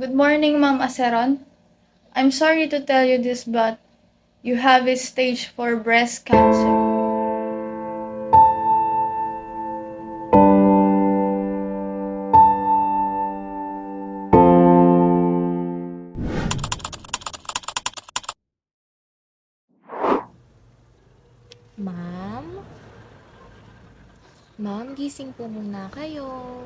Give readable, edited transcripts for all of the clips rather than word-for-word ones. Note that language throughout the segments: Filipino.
Good morning, Ma'am Aceron. I'm sorry to tell you this, but you have a stage 4 breast cancer. Ma'am? Ma'am, gising po muna kayo.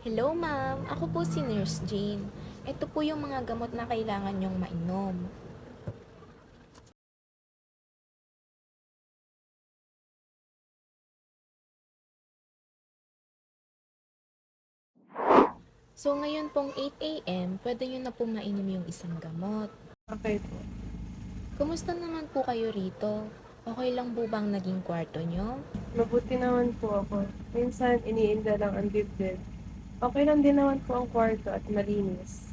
Hello, ma'am. Ako po si Nurse Jane. Ito po yung mga gamot na kailangan nyong mainom. So, ngayon pong 8 a.m., pwede nyo na po mainom yung isang gamot. Okay po. Kumusta naman po kayo rito? Okay lang po bang naging kwarto nyo? Mabuti naman po ako. Minsan, iniinda lang ang dibdib. Okay lang din naman po ang kwarto at malinis.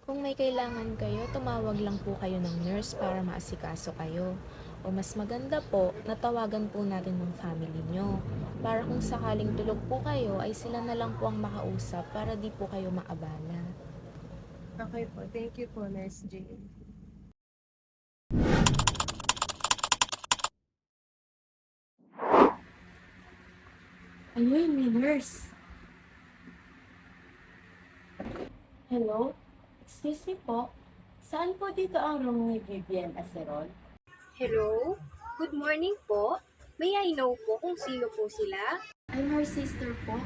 Kung may kailangan kayo, tumawag lang po kayo ng nurse para maasikaso kayo. O mas maganda po, natawagan po natin ng family nyo. Para kung sakaling tulog po kayo, ay sila na lang po ang makausap para di po kayo maabala. Okay po. Thank you po, Nurse Jane. Ayun, may nurse. Hello? Excuse me po. Saan po dito ang room ni Vivian Acerol? Hello? Good morning po. May I know po kung sino po sila? I'm her sister po.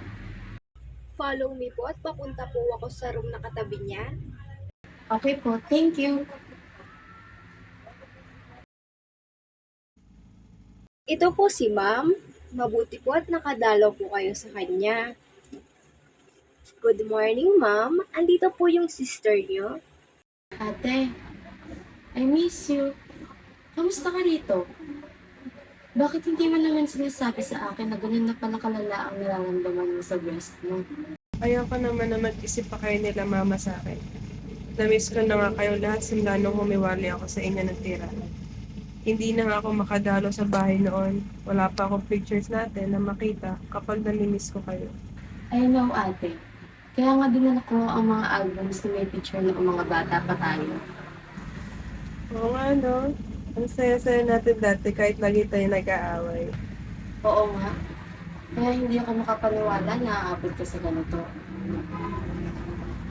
Follow me po at papunta po ako sa room na katabi niya. Okay po, thank you. Ito po si ma'am. Mabuti po at nakadalaw po kayo sa kanya. Good morning, ma'am. Andito po yung sister niyo. Ate, I miss you. Kamusta ka rito? Bakit hindi mo naman sinasabi sa akin na ganun na pala kalala ang nararamdaman mo sa breast mo? Ayoko naman na mag-isip pa kayo nila mama sa akin. Namiss ko na nga kayo lahat simula nung humiwalay ako sa inyo ng tirahan. Hindi na nga ako makadalo sa bahay noon. Wala pa akong pictures natin na makita kapag namimiss ko kayo. I know, ate. Kaya nga dinala ko ang mga albums na may picture ng mga bata pa tayo. Oo nga, no? Ang saya-saya natin dati kahit lagi tayo nag-aaway. Oo nga. Kaya hindi ako makapaniwala na aabot ka sa ganito.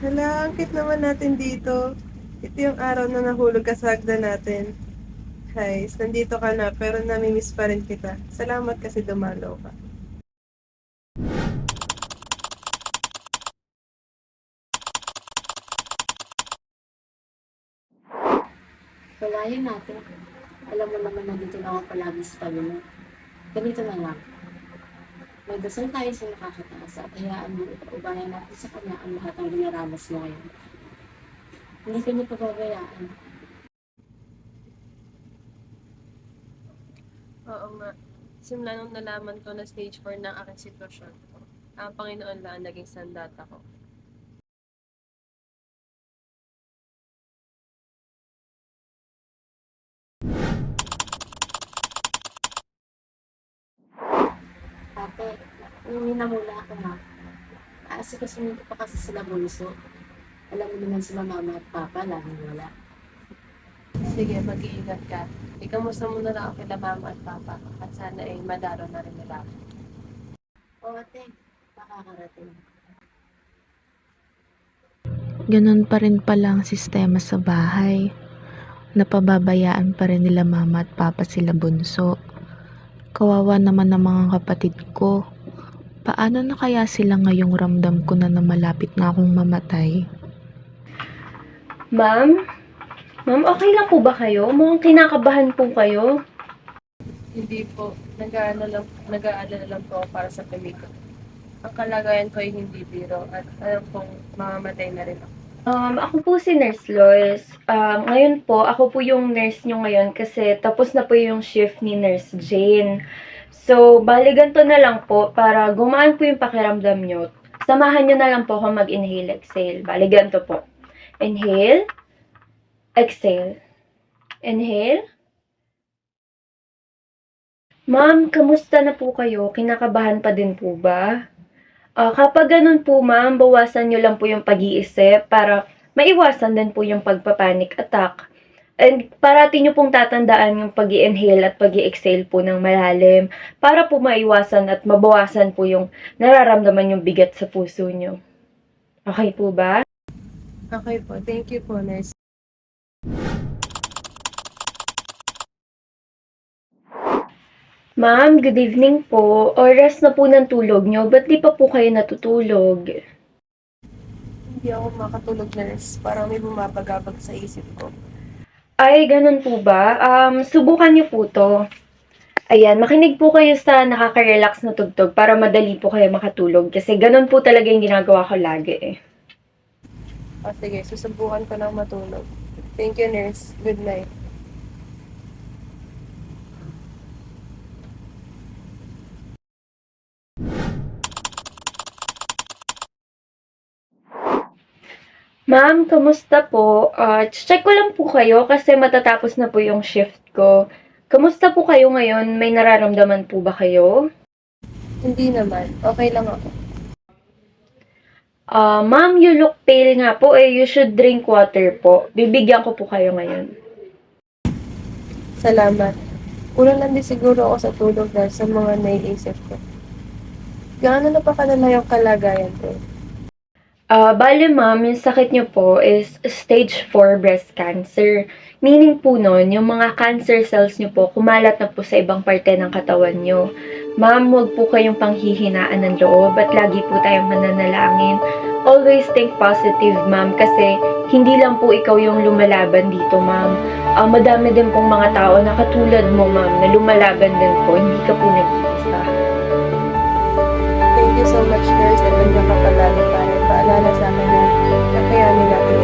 Hala, ang cute naman natin dito. Ito yung araw na nahulog ka sa hagdan natin. Guys, nandito ka na pero namimiss pa rin kita. Salamat kasi dumalaw ka. Palayan natin. Alam mo naman na dito lang ako palagi sa tabi mo. Ganito na lang. Magdasal tayo sa nakakataas at hayaan mo ubayan natin sa kanya ang lahat ng dinaranas mo ngayon. Hindi ka niya pababayaan. Oo nga. Simula nung nalaman ko na stage 4 ng aking sitwasyon, ang Panginoon lang ang naging sandata ko. Ate, umuwi na muna ako na. Aasikasunin ko pa kasi sila bunso. Alam mo naman sila mama at papa, laging wala. Sige, mag-iingat ka. Ikamusta mo na lang ako kila mama at papa at sana ay madaro na rin nila ako. O ate, makakarating. Ganun pa rin pala ang sistema sa bahay. Napababayaan pa rin nila mama at papa sila bunso. Kawawa naman ang mga kapatid ko. Paano na kaya sila ngayong ramdam ko na malapit na akong mamatay? Ma'am? Ma'am, okay lang po ba kayo? Mukhang kinakabahan po kayo. Hindi po, nag-aalala lang po ako para sa pamilya. Ang kalagayan ko ay hindi biro at alam kong mamamatay na rin ako. Ako po si Nurse Lois. Ngayon po, ako po yung nurse nyo ngayon kasi tapos na po yung shift ni Nurse Jane. So, bali ganito na lang po para gumaan po yung pakiramdam nyo. Samahan nyo na lang po ako mag-inhale, exhale. Bali ganito po. Inhale, exhale. Inhale. Ma'am, kamusta na po kayo? Kinakabahan pa din po ba? Kapag ganun po ma'am, bawasan nyo lang po yung pag-iisip para maiwasan din po yung pagpapanic attack. And parati nyo pong tatandaan yung pag inhale at pag exhale po ng malalim para po maiwasan at mabawasan po yung nararamdaman yung bigat sa puso nyo. Okay po ba? Okay po. Thank you po, nurse. Ma'am, good evening po. Oras na po ng tulog nyo. Ba't di pa po kayo natutulog? Hindi ako makatulog, nurse. Parang may bumabagabag sa isip ko. Ay, ganun po ba? Subukan niyo po to. Ayan, makinig po kayo sa nakaka-relax na tugtog para madali po kayo makatulog. Kasi ganun po talaga yung ginagawa ko lagi eh. O sige, susubukan ko ng matulog. Thank you, nurse. Good night. Ma'am, kamusta po? Check ko lang po kayo kasi matatapos na po yung shift ko. Kamusta po kayo ngayon? May nararamdaman po ba kayo? Hindi naman. Okay lang ako. Ma'am, you look pale nga po eh. You should drink water po. Bibigyan ko po kayo ngayon. Salamat. Kulang lang din siguro ako sa tulog dahil sa mga naiisip ko. Gaano na pa kalala yung kalagayan ko? Bale ma'am, yung sakit nyo po is stage 4 breast cancer. Meaning po nun, yung mga cancer cells nyo po kumalat na po sa ibang parte ng katawan nyo. Ma'am, huwag po kayong panghihinaan ng loob at lagi po tayong mananalangin. Always think positive ma'am kasi hindi lang po ikaw yung lumalaban dito ma'am. Madami din pong mga tao na katulad mo ma'am na lumalaban din po, hindi ka po nag-iisa. Thank you so much, nurse. At nandiyan ka palagi para paalala sa akin na kakayanin natin